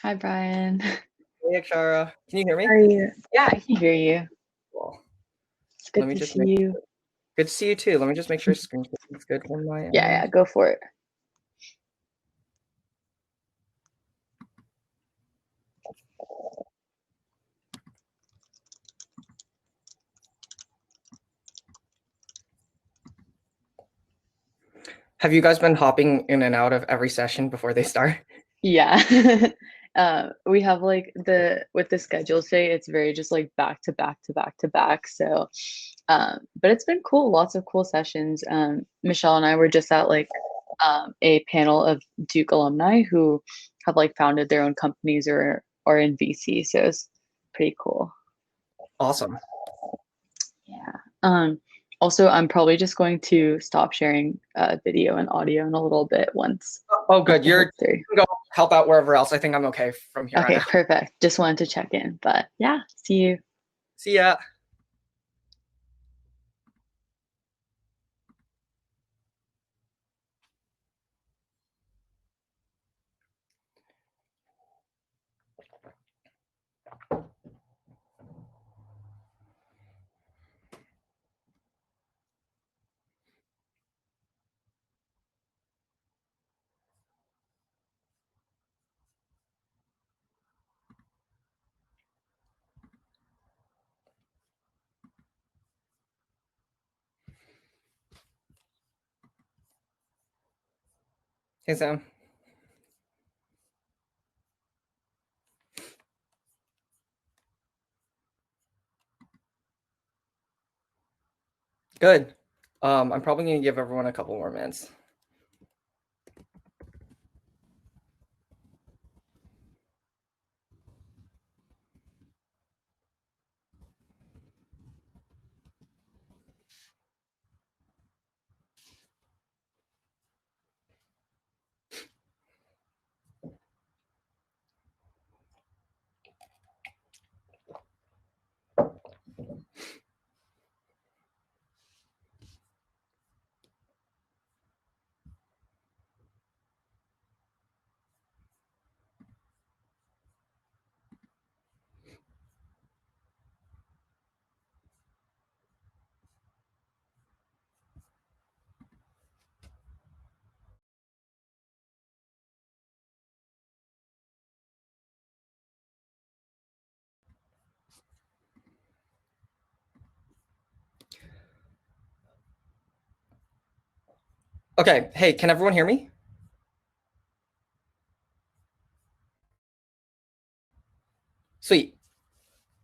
Hi, Brian. Hey, Akshara. Can you hear How me? are you? Yeah, I can hear you. Cool. It's Let good me to just see make you. good to see you too. Let me just make sure screen is good on my Yeah, yeah, end. go for it. Have you guys been hopping in and out of every session before they start? Yeah. We have like the with the schedule today, it's very just like back to back to back to back. So, but it's been cool, lots of cool sessions. Michelle and I were just at like a panel of Duke alumni who have like founded their own companies or in VC. So it's pretty cool. Awesome. Yeah. Also, I'm probably just going to stop sharing video and audio in a little bit Oh, good. once I You hit through. can go help out wherever else. I think I'm okay from here on Okay, out. perfect. Just wanted to check in, but yeah, see you. See ya. Hey, Sam. Good. I'm probably gonna give everyone a couple more minutes. Okay. Hey, can everyone hear me? Sweet.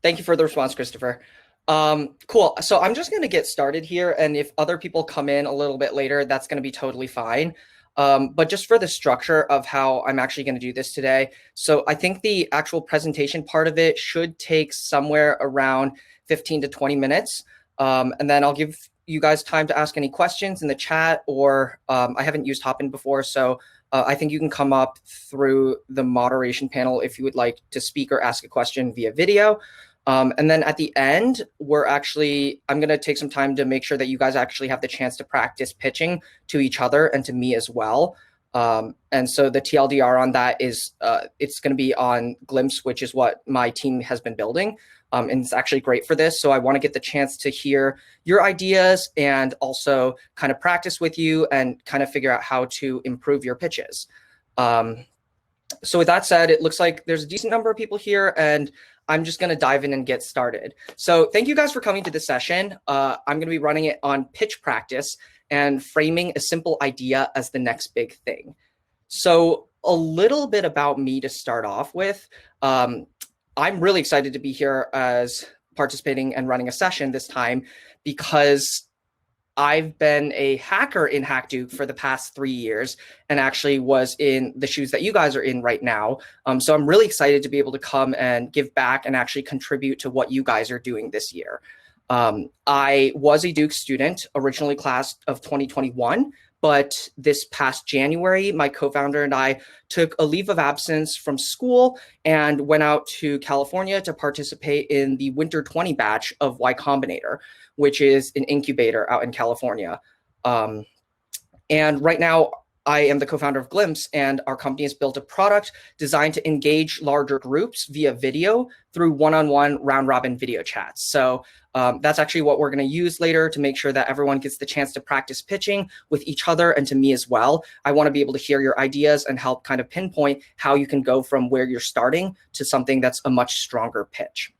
Thank you for the response, Christopher. Cool. So I'm just going to get started here. And if other people come in a little bit later, that's going to be totally fine. But just for the structure of how I'm actually going to do this today. So I think the actual presentation part of it should take somewhere around 15 to 20 minutes. And then I'll give you guys time to ask any questions in the chat, or I haven't used Hopin before. So I think you can come up through the moderation panel if you would like to speak or ask a question via video. And then at the end, I'm going to take some time to make sure that you guys actually have the chance to practice pitching to each other and to me as well. And so the TLDR on that is it's going to be on Glimpse, which is what my team has been building. And it's actually great for this. So I want to get the chance to hear your ideas and also kind of practice with you and kind of figure out how to improve your pitches. So with that said, it looks like there's a decent number of people here, and I'm just going to dive in and get started. So thank you guys for coming to this session. I'm going to be running it on pitch practice and framing a simple idea as the next big thing. So a little bit about me to start off with. I'm really excited to be here as participating and running a session this time because I've been a hacker in HackDuke for the past 3 years and actually was in the shoes that you guys are in right now. So I'm really excited to be able to come and give back and actually contribute to what you guys are doing this year. I was a Duke student, originally class of 2021, but this past January, my co-founder and I took a leave of absence from school and went out to California to participate in the Winter 20 batch of Y Combinator, which is an incubator out in California. And right now, I am the co-founder of Glimpse, and our company has built a product designed to engage larger groups via video through one-on-one round-robin video chats. So that's actually what we're going to use later to make sure that everyone gets the chance to practice pitching with each other and to me as well. I want to be able to hear your ideas and help kind of pinpoint how you can go from where you're starting to something that's a much stronger pitch.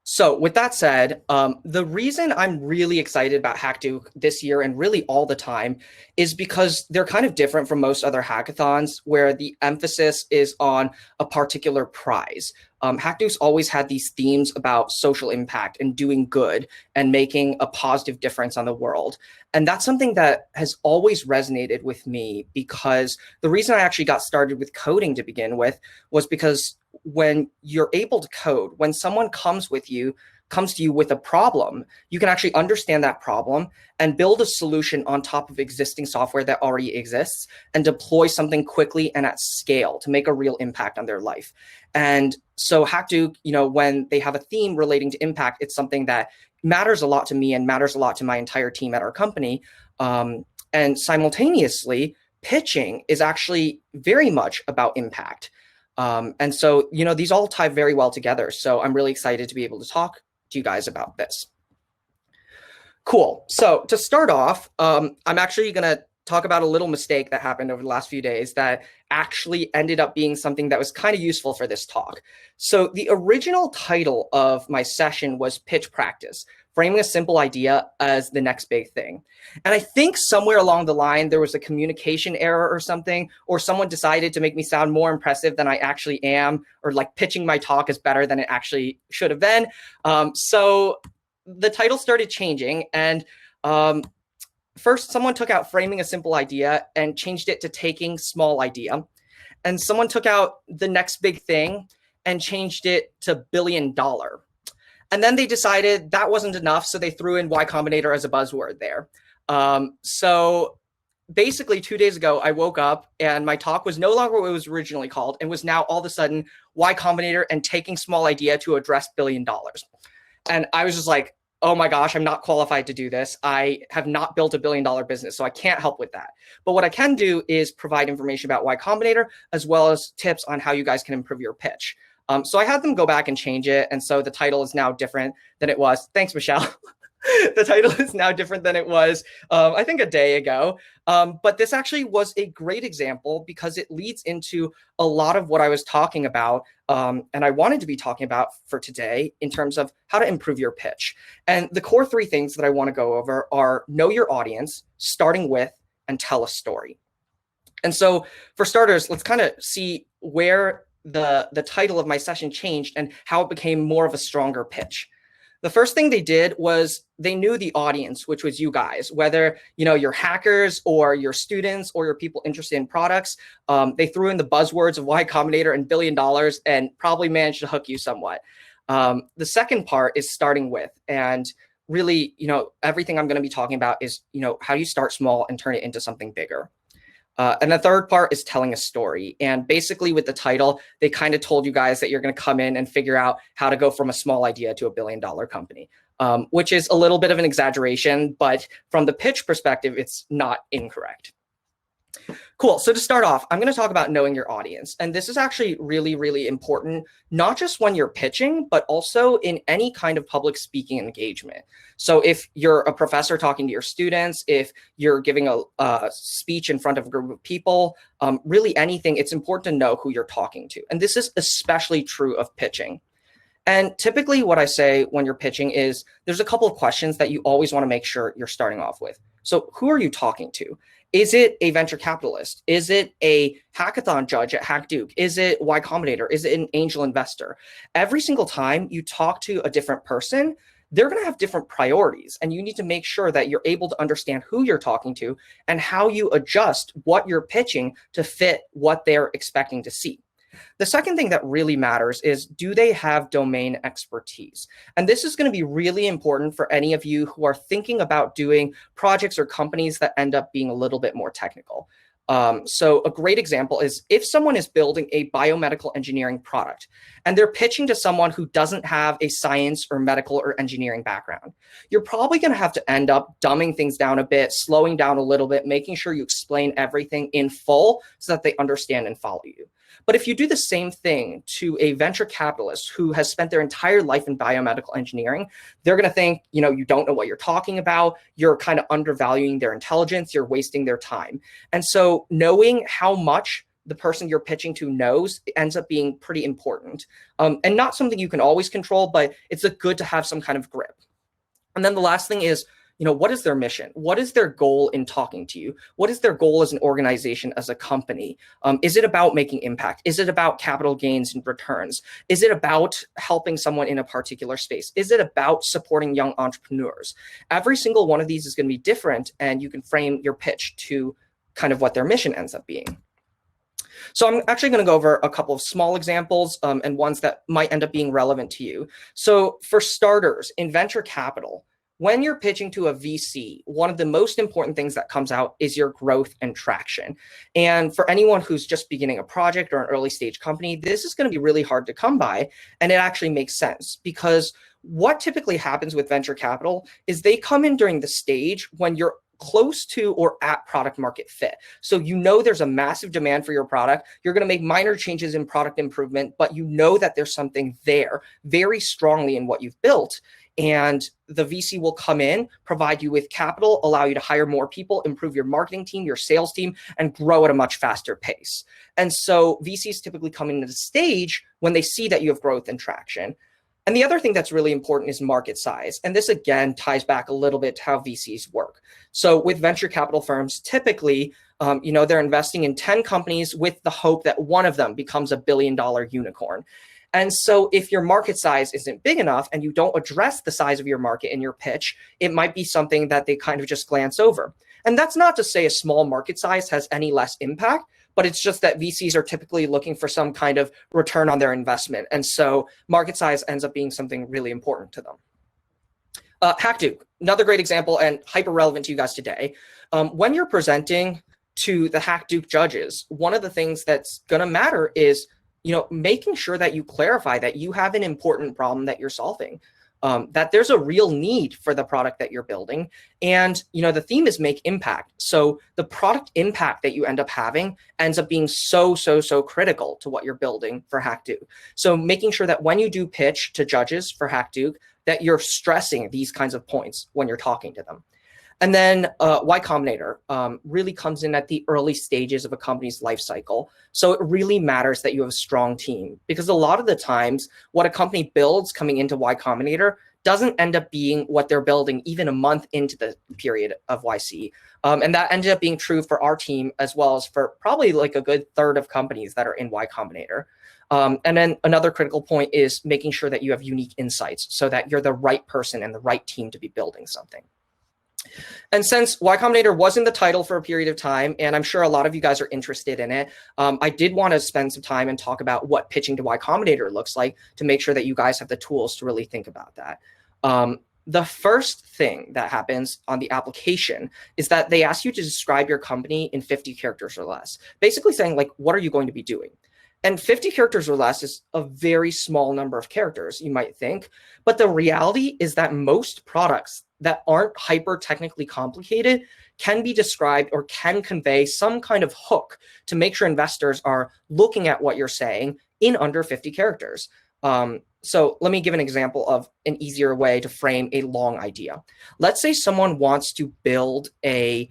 So with that said, the reason I'm really excited about HackDuke this year and really all the time is because they're kind of different from most other hackathons where the emphasis is on a particular prize. HackDuke's always had these themes about social impact and doing good and making a positive difference on the world. And that's something that has always resonated with me because the reason I actually got started with coding to begin with was because when you're able to code, when someone comes to you with a problem, you can actually understand that problem and build a solution on top of existing software that already exists and deploy something quickly and at scale to make a real impact on their life. And so HackDuke, when they have a theme relating to impact, it's something that matters a lot to me and matters a lot to my entire team at our company. And simultaneously, pitching is actually very much about impact. And so, these all tie very well together. So I'm really excited to be able to talk to you guys about this. Cool. So to start off, I'm actually going to talk about a little mistake that happened over the last few days that actually ended up being something that was kind of useful for this talk. So the original title of my session was Pitch Practice, framing a simple idea as the next big thing. And I think somewhere along the line, there was a communication error or something, or someone decided to make me sound more impressive than I actually am, or like pitching my talk is better than it actually should have been. So the title started changing, and first someone took out framing a simple idea and changed it to taking small idea. And someone took out the next big thing and changed it to $1 billion. And then they decided that wasn't enough, so they threw in Y Combinator as a buzzword there. So basically 2 days ago, I woke up and my talk was no longer what it was originally called and was now all of a sudden Y Combinator and taking small idea to address $1 billion. And I was just like, oh my gosh, I'm not qualified to do this. I have not built $1 billion business, so I can't help with that. But what I can do is provide information about Y Combinator, as well as tips on how you guys can improve your pitch. So I had them go back and change it. And so the title is now different than it was. Thanks, Michelle. The title is now different than it was, I think, a day ago. But this actually was a great example because it leads into a lot of what I was talking about and I wanted to be talking about for today in terms of how to improve your pitch. And the core three things that I want to go over are know your audience, starting with, and tell a story. And so for starters, let's kind of see where the title of my session changed and how it became more of a stronger pitch. The first thing they did was they knew the audience, which was you guys, whether you're hackers or your students or your people interested in products. They threw in the buzzwords of Y Combinator and $1 billion and probably managed to hook you somewhat. The second part is starting with, and really, everything I'm going to be talking about is, how do you start small and turn it into something bigger? And the third part is telling a story. And basically with the title, they kind of told you guys that you're going to come in and figure out how to go from a small idea to $1 billion company, which is a little bit of an exaggeration, but from the pitch perspective, it's not incorrect. Cool. So to start off, I'm going to talk about knowing your audience. And this is actually really, really important, not just when you're pitching, but also in any kind of public speaking engagement. So if you're a professor talking to your students, if you're giving a speech in front of a group of people, really anything, it's important to know who you're talking to. And this is especially true of pitching. And typically what I say when you're pitching is there's a couple of questions that you always want to make sure you're starting off with. So who are you talking to? Is it a venture capitalist? Is it a hackathon judge at HackDuke? Is it Y Combinator? Is it an angel investor? Every single time you talk to a different person, they're going to have different priorities. And you need to make sure that you're able to understand who you're talking to and how you adjust what you're pitching to fit what they're expecting to see. The second thing that really matters is, do they have domain expertise? And this is going to be really important for any of you who are thinking about doing projects or companies that end up being a little bit more technical. So a great example is if someone is building a biomedical engineering product and they're pitching to someone who doesn't have a science or medical or engineering background, you're probably going to have to end up dumbing things down a bit, slowing down a little bit, making sure you explain everything in full so that they understand and follow you. But if you do the same thing to a venture capitalist who has spent their entire life in biomedical engineering, they're going to think, you don't know what you're talking about. You're kind of undervaluing their intelligence. You're wasting their time. And so knowing how much the person you're pitching to knows ends up being pretty important, and not something you can always control, but it's good to have some kind of grip. And then the last thing is, what is their mission? What is their goal in talking to you? What is their goal as an organization, as a company? Is it about making impact? Is it about capital gains and returns? Is it about helping someone in a particular space? Is it about supporting young entrepreneurs? Every single one of these is going to be different, and you can frame your pitch to kind of what their mission ends up being. So I'm actually going to go over a couple of small examples and ones that might end up being relevant to you. So for starters, in venture capital, when you're pitching to a VC, one of the most important things that comes out is your growth and traction. And for anyone who's just beginning a project or an early stage company, this is going to be really hard to come by. And it actually makes sense because what typically happens with venture capital is they come in during the stage when you're close to or at product market fit. So there's a massive demand for your product. You're going to make minor changes in product improvement, but that there's something there very strongly in what you've built. And the VC will come in, provide you with capital, allow you to hire more people, improve your marketing team, your sales team, and grow at a much faster pace. And so VCs typically come into the stage when they see that you have growth and traction. And the other thing that's really important is market size. And this, again, ties back a little bit to how VCs work. So with venture capital firms, typically, they're investing in 10 companies with the hope that one of them becomes a billion-dollar unicorn. And so if your market size isn't big enough and you don't address the size of your market in your pitch, it might be something that they kind of just glance over. And that's not to say a small market size has any less impact, but it's just that VCs are typically looking for some kind of return on their investment. And so market size ends up being something really important to them. HackDuke, another great example and hyper relevant to you guys today. When you're presenting to the HackDuke judges, one of the things that's going to matter is making sure that you clarify that you have an important problem that you're solving, that there's a real need for the product that you're building. And, the theme is make impact. So the product impact that you end up having ends up being so critical to what you're building for HackDuke. So making sure that when you do pitch to judges for HackDuke, that you're stressing these kinds of points when you're talking to them. And then Y Combinator really comes in at the early stages of a company's life cycle. So it really matters that you have a strong team, because a lot of the times what a company builds coming into Y Combinator doesn't end up being what they're building even a month into the period of YC. And that ended up being true for our team as well as for probably like a good third of companies that are in Y Combinator. And then another critical point is making sure that you have unique insights so that you're the right person and the right team to be building something. And since Y Combinator was in the title for a period of time, and I'm sure a lot of you guys are interested in it, I did want to spend some time and talk about what pitching to Y Combinator looks like to make sure that you guys have the tools to really think about that. The first thing that happens on the application is that they ask you to describe your company in 50 characters or less, basically saying, like, what are you going to be doing? And 50 characters or less is a very small number of characters, you might think. But the reality is that most products that aren't hyper technically complicated can be described or can convey some kind of hook to make sure investors are looking at what you're saying in under 50 characters. So let me give an example of an easier way to frame a long idea. Let's say someone wants to build a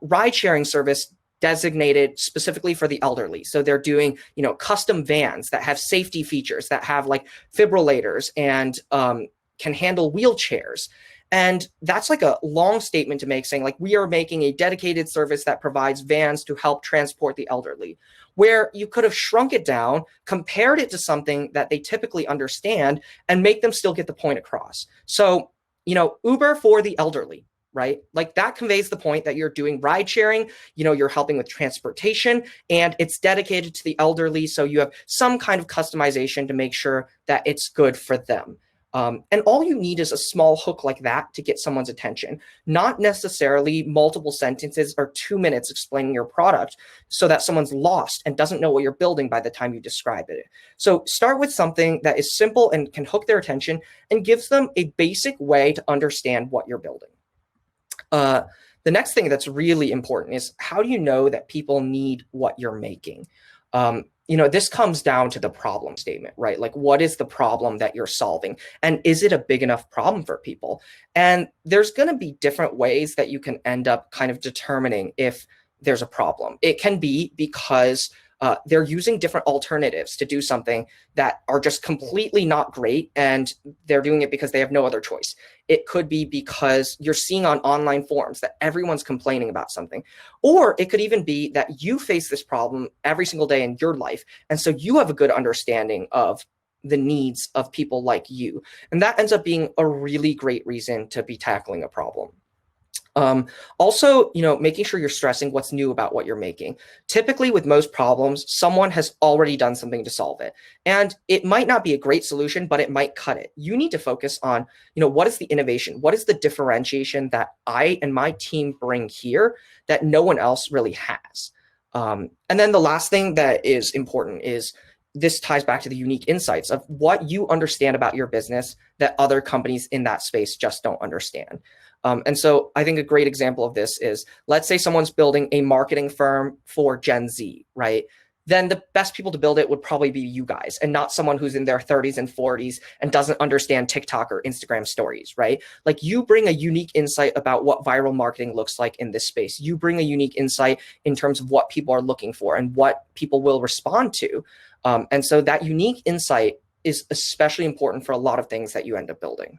ride sharing service designated specifically for the elderly. So they're doing, custom vans that have safety features, that have like fibrillators and can handle wheelchairs. And that's like a long statement to make, saying like, we are making a dedicated service that provides vans to help transport the elderly, where you could have shrunk it down, compared it to something that they typically understand, and make them still get the point across. So, Uber for the elderly, right? Like that conveys the point that you're doing ride sharing, you're helping with transportation, and it's dedicated to the elderly. So you have some kind of customization to make sure that it's good for them. And all you need is a small hook like that to get someone's attention, not necessarily multiple sentences or 2 minutes explaining your product so that someone's lost and doesn't know what you're building by the time you describe it. So start with something that is simple and can hook their attention and gives them a basic way to understand what you're building. Uh, the next thing that's really important is, how do you know that people need what you're making? This comes down to the problem statement, right? Like, what is the problem that you're solving? And is it a big enough problem for people? And there's going to be different ways that you can end up kind of determining if there's a problem. It can be because they're using different alternatives to do something that are just completely not great, and they're doing it because they have no other choice. It could be because you're seeing on online forums that everyone's complaining about something. Or it could even be that you face this problem every single day in your life, and so you have a good understanding of the needs of people like you. And that ends up being a really great reason to be tackling a problem. Also, making sure you're stressing what's new about what you're making. Typically, with most problems, someone has already done something to solve it. And it might not be a great solution, but it might cut it. You need to focus on, what is the innovation? What is the differentiation that I and my team bring here that no one else really has? And then the last thing that is important is, this ties back to the unique insights of what you understand about your business that other companies in that space just don't understand. And so I think a great example of this is, let's say someone's building a marketing firm for Gen Z, right? Then the best people to build it would probably be you guys, and not someone who's in their 30s and 40s and doesn't understand TikTok or Instagram stories, right? Like, you bring a unique insight about what viral marketing looks like in this space. You bring a unique insight in terms of what people are looking for and what people will respond to. And so that unique insight is especially important for a lot of things that you end up building.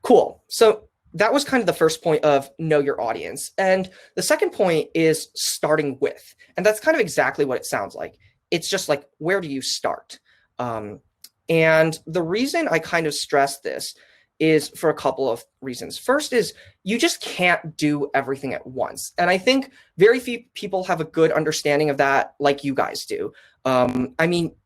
Cool. So that was kind of the first point of know your audience. And the second point is starting with. And that's kind of exactly what it sounds like. It's just like, where do you start? And the reason I kind of stress this is for a couple of reasons. First is, you just can't do everything at once. And I think very few people have a good understanding of that like you guys do.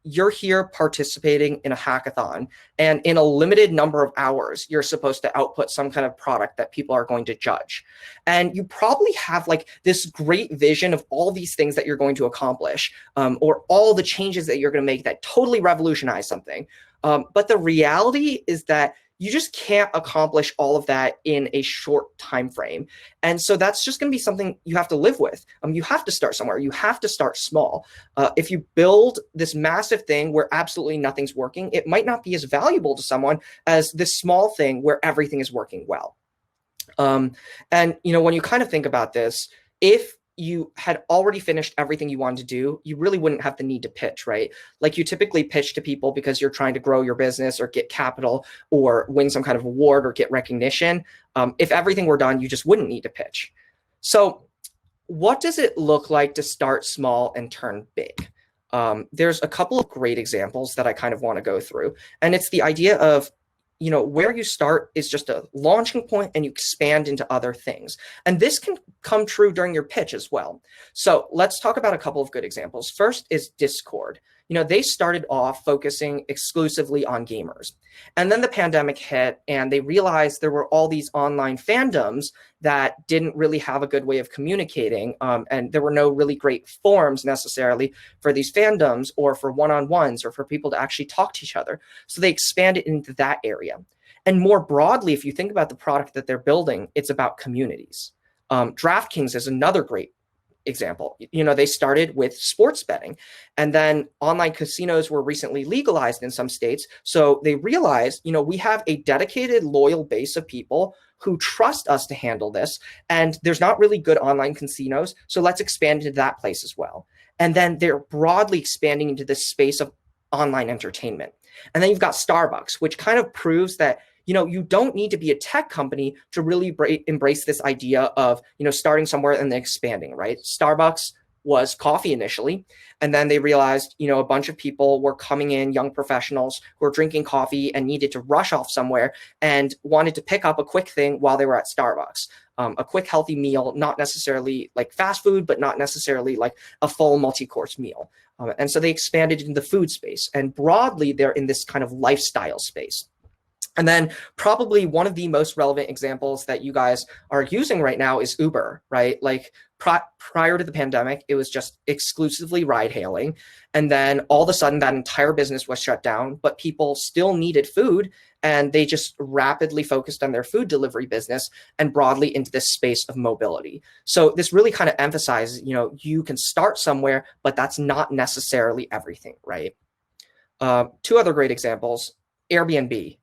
You're here participating in a hackathon, and in a limited number of hours, you're supposed to output some kind of product that people are going to judge. And you probably have like this great vision of all these things that you're going to accomplish, or all the changes that you're going to make that totally revolutionize something. But the reality is that you just can't accomplish all of that in a short time frame. And so that's just going to be something you have to live with. You have to start somewhere. You have to start small. If you build this massive thing where absolutely nothing's working, it might not be as valuable to someone as this small thing where everything is working well. And when you kind of think about this, if you had already finished everything you wanted to do, you really wouldn't have the need to pitch, right? Like, you typically pitch to people because you're trying to grow your business or get capital or win some kind of award or get recognition. If everything were done, you just wouldn't need to pitch. So what does it look like to start small and turn big? There's a couple of great examples that I kind of want to go through. And it's the idea of, where you start is just a launching point and you expand into other things. And this can come true during your pitch as well. So let's talk about a couple of good examples. First is Discord. They started off focusing exclusively on gamers. And then the pandemic hit, and they realized there were all these online fandoms that didn't really have a good way of communicating. And there were no really great forums necessarily for these fandoms, or for one-on-ones, or for people to actually talk to each other. So they expanded into that area. And more broadly, if you think about the product that they're building, it's about communities. DraftKings is another great example. They started with sports betting, and then online casinos were recently legalized in some states. So they realized, we have a dedicated, loyal base of people who trust us to handle this. And there's not really good online casinos. So let's expand into that place as well. And then they're broadly expanding into this space of online entertainment. And then you've got Starbucks, which kind of proves that you don't need to be a tech company to really embrace this idea of, starting somewhere and then expanding, right? Starbucks was coffee initially, and then they realized, a bunch of people were coming in, young professionals who were drinking coffee and needed to rush off somewhere and wanted to pick up a quick thing while they were at Starbucks. a quick, healthy meal, not necessarily like fast food, but not necessarily like a full multi-course meal. And so they expanded into the food space, and broadly, they're in this kind of lifestyle space. And then probably one of the most relevant examples that you guys are using right now is Uber, right? Like prior to the pandemic, it was just exclusively ride hailing. And then all of a sudden that entire business was shut down, but people still needed food, and they just rapidly focused on their food delivery business and broadly into this space of mobility. So this really kind of emphasizes, you can start somewhere, but that's not necessarily everything, right? Two other great examples. Airbnb.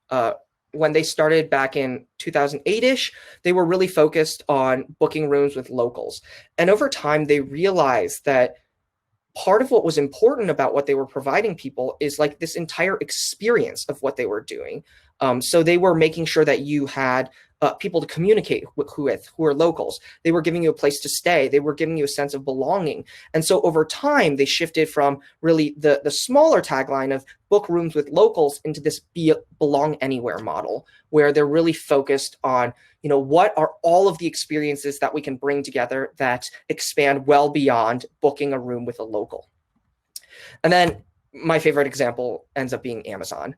When they started back in 2008-ish, they were really focused on booking rooms with locals. And over time, they realized that part of what was important about what they were providing people is like this entire experience of what they were doing. So they were making sure that you had people to communicate with who are locals. They were giving you a place to stay. They were giving you a sense of belonging. And so over time, they shifted from really the smaller tagline of book rooms with locals into this belong anywhere model, where they're really focused on, what are all of the experiences that we can bring together that expand well beyond booking a room with a local. And then my favorite example ends up being Amazon.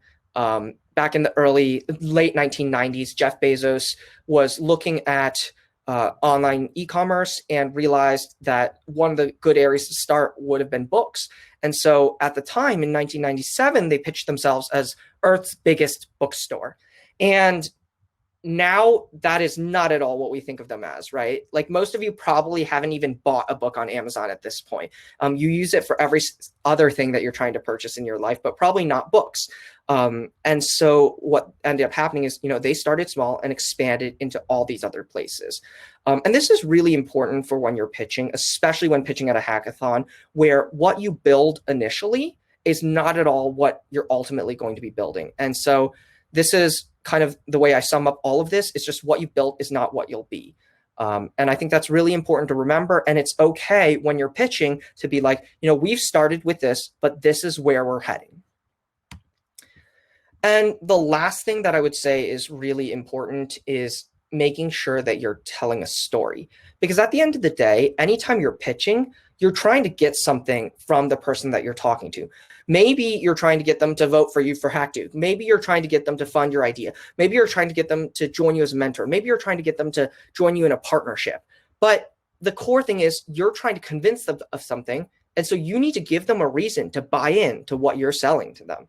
Back in the late 1990s, Jeff Bezos was looking at online e-commerce and realized that one of the good areas to start would have been books. And so at the time in 1997, they pitched themselves as Earth's biggest bookstore. And now that is not at all what we think of them as, right? Like most of you probably haven't even bought a book on Amazon at this point. You use it for every other thing that you're trying to purchase in your life, but probably not books. And so what ended up happening is, they started small and expanded into all these other places. And this is really important for when you're pitching, especially when pitching at a hackathon, where what you build initially is not at all what you're ultimately going to be building. And so this is kind of the way I sum up all of this. It's just what you built is not what you'll be. And I think that's really important to remember. And it's okay when you're pitching to be like, we've started with this, but this is where we're heading. And the last thing that I would say is really important is making sure that you're telling a story. Because at the end of the day, anytime you're pitching, you're trying to get something from the person that you're talking to. Maybe you're trying to get them to vote for you for HackDuke. Maybe you're trying to get them to fund your idea. Maybe you're trying to get them to join you as a mentor. Maybe you're trying to get them to join you in a partnership. But the core thing is you're trying to convince them of something. And so you need to give them a reason to buy in to what you're selling to them.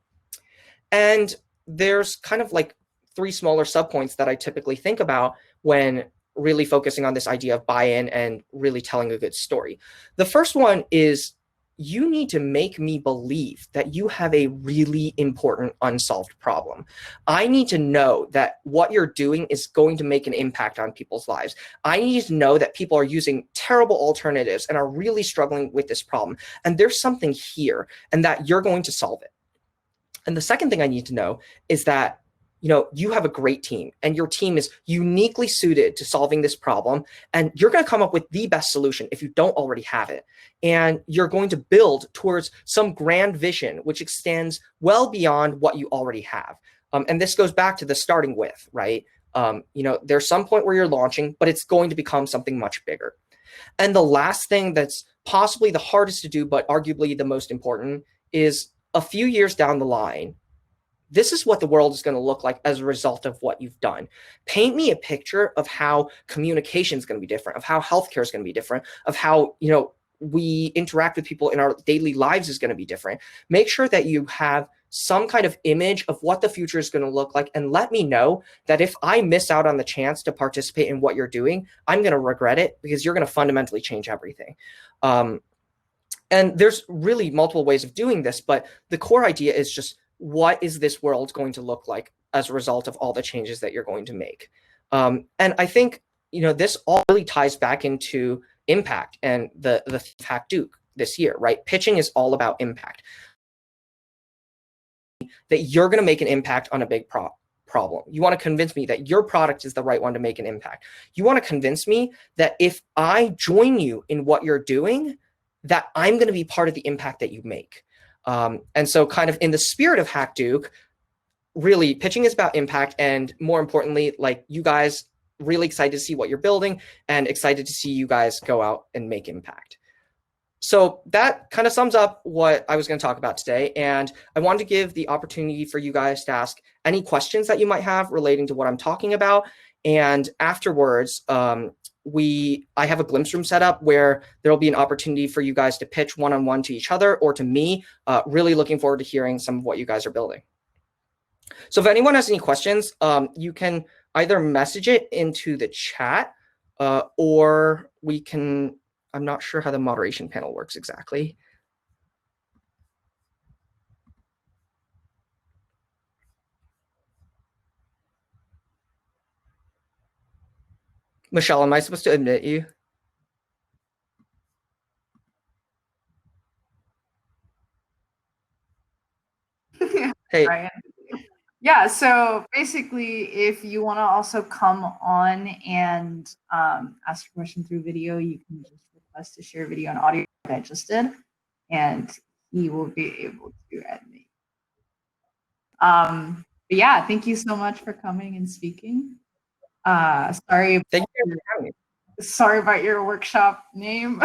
And there's kind of like 3 smaller subpoints that I typically think about when really focusing on this idea of buy-in and really telling a good story. The first one is you need to make me believe that you have a really important unsolved problem. I need to know that what you're doing is going to make an impact on people's lives. I need to know that people are using terrible alternatives and are really struggling with this problem. And there's something here, and that you're going to solve it. And the second thing I need to know is that you have a great team, and your team is uniquely suited to solving this problem. And you're going to come up with the best solution if you don't already have it. And you're going to build towards some grand vision, which extends well beyond what you already have. And this goes back to the starting with, right? There's some point where you're launching, but it's going to become something much bigger. And the last thing that's possibly the hardest to do, but arguably the most important, is a few years down the line, this is what the world is going to look like as a result of what you've done. Paint me a picture of how communication is going to be different, of how healthcare is going to be different, of how, we interact with people in our daily lives is going to be different. Make sure that you have some kind of image of what the future is going to look like, and let me know that if I miss out on the chance to participate in what you're doing, I'm going to regret it, because you're going to fundamentally change everything. And there's really multiple ways of doing this, but the core idea is just, what is this world going to look like as a result of all the changes that you're going to make? And I think, this all really ties back into impact and the HackDuke this year, right? Pitching is all about impact. That you're going to make an impact on a big problem. You want to convince me that your product is the right one to make an impact. You want to convince me that if I join you in what you're doing, that I'm going to be part of the impact that you make. And so kind of in the spirit of HackDuke, really pitching is about impact. And more importantly, like you guys really excited to see what you're building and excited to see you guys go out and make impact. So that kind of sums up what I was going to talk about today. And I wanted to give the opportunity for you guys to ask any questions that you might have relating to what I'm talking about. And afterwards, I have a glimpse room set up where there will be an opportunity for you guys to pitch one-on-one to each other or to me. Really looking forward to hearing some of what you guys are building. So if anyone has any questions, you can either message it into the chat or we can, I'm not sure how the moderation panel works exactly. Michelle, am I supposed to admit you? Hey, Right. Yeah, so basically, if you want to also come on and ask a question through video, you can just request to share video and audio like I just did, and he will be able to admit. But yeah, thank you so much for coming and speaking. Sorry, thank you for having me. Sorry about your workshop name.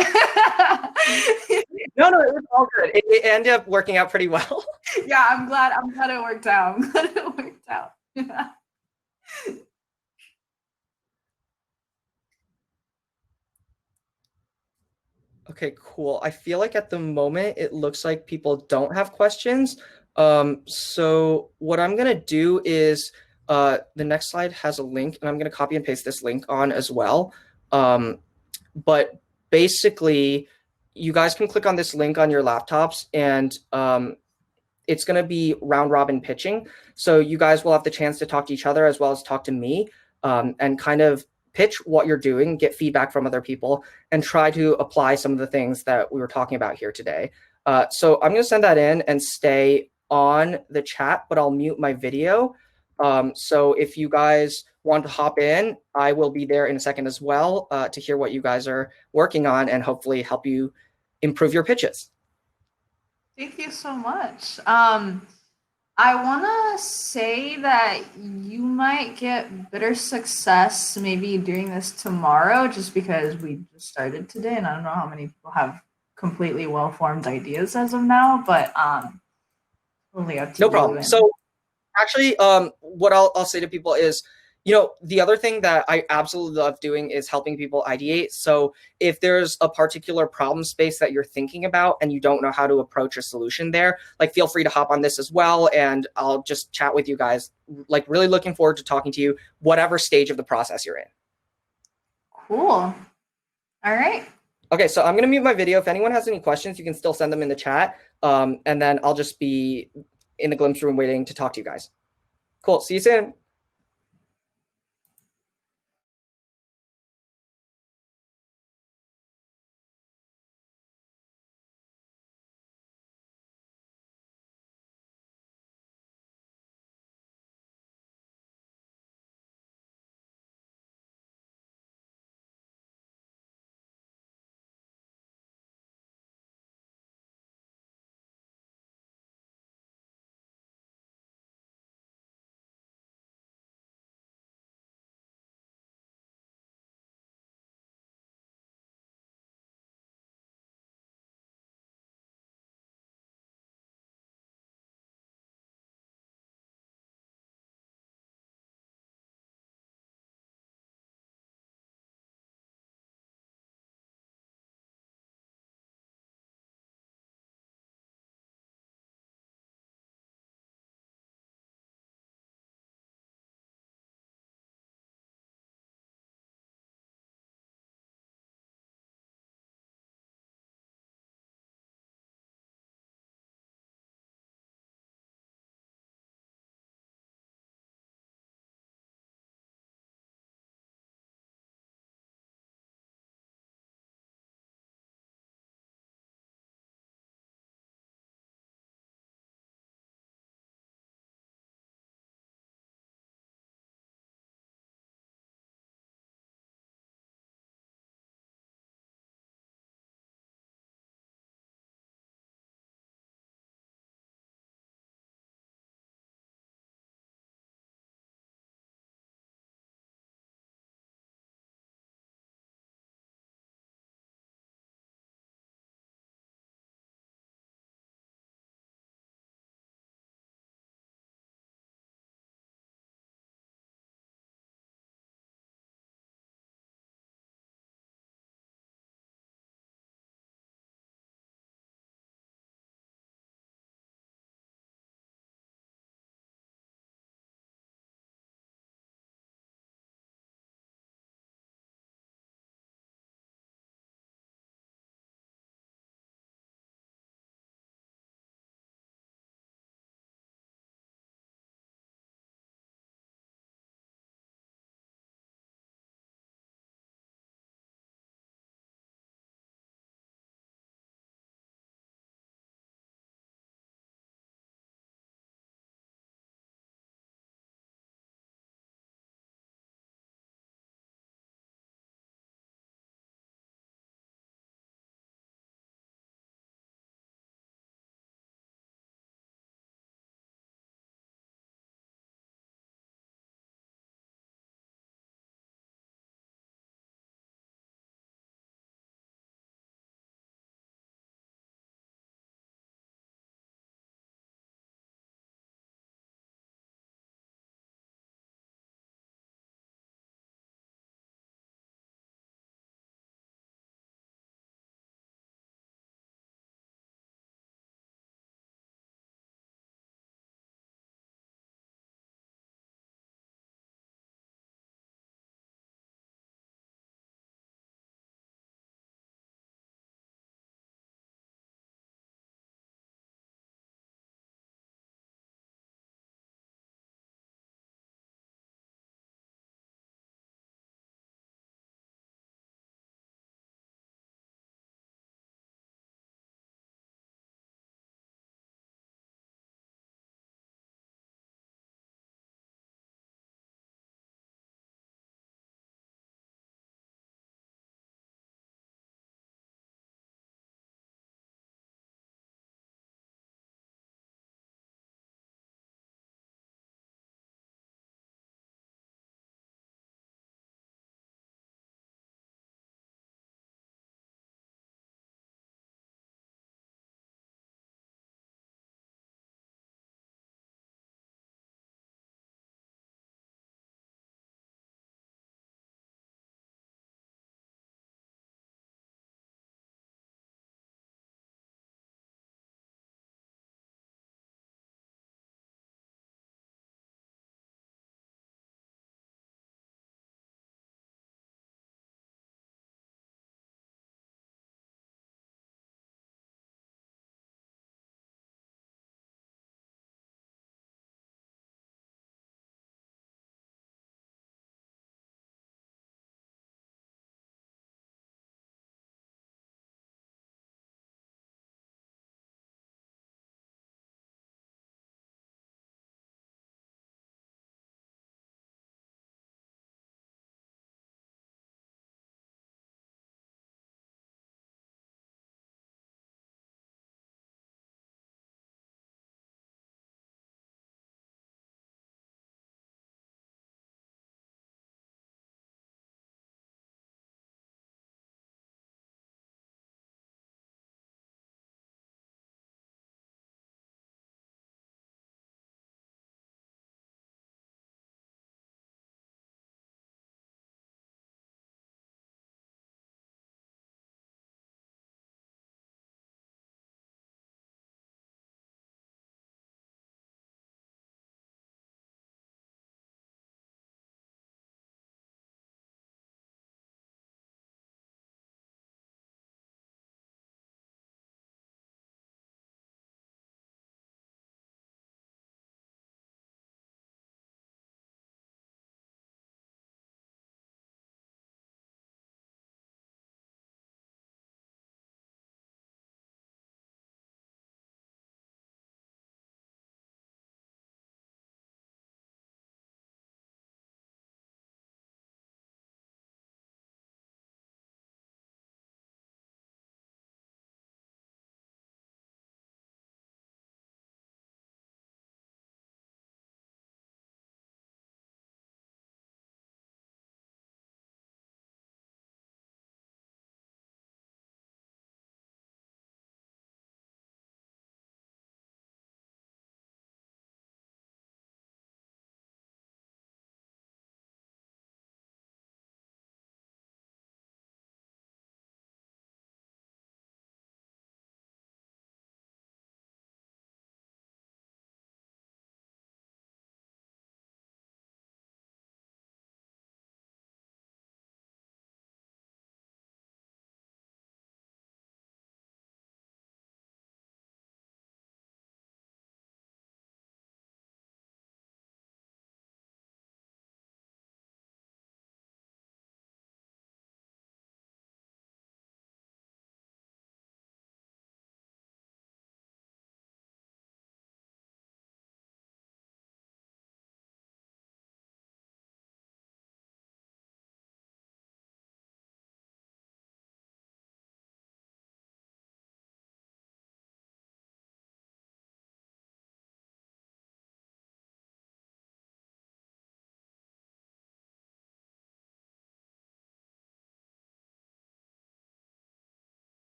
No, it was all good. It ended up working out pretty well. Yeah, I'm glad it worked out. I'm glad it worked out. Okay, cool. I feel like at the moment it looks like people don't have questions. So what I'm gonna do is the next slide has a link, and I'm gonna copy and paste this link on as well. But basically, you guys can click on this link on your laptops, and it's going to be round robin pitching. So you guys will have the chance to talk to each other as well as talk to me, and kind of pitch what you're doing, get feedback from other people, and try to apply some of the things that we were talking about here today. So I'm going to send that in and stay on the chat, but I'll mute my video. So if you guys want to hop in, I will be there in a second as well to hear what you guys are working on and hopefully help you improve your pitches. Thank you so much. I want to say that you might get better success maybe doing this tomorrow just because we just started today and I don't know how many people have completely well-formed ideas as of now, but totally up to you. No problem. So actually, what I'll say to people is, the other thing that I absolutely love doing is helping people ideate. So if there's a particular problem space that you're thinking about and you don't know how to approach a solution there, like feel free to hop on this as well. And I'll just chat with you guys, like really looking forward to talking to you, whatever stage of the process you're in. Cool. All right. Okay, so I'm going to mute my video. If anyone has any questions, you can still send them in the chat. And then I'll just be in the glimpse room waiting to talk to you guys. Cool. See you soon.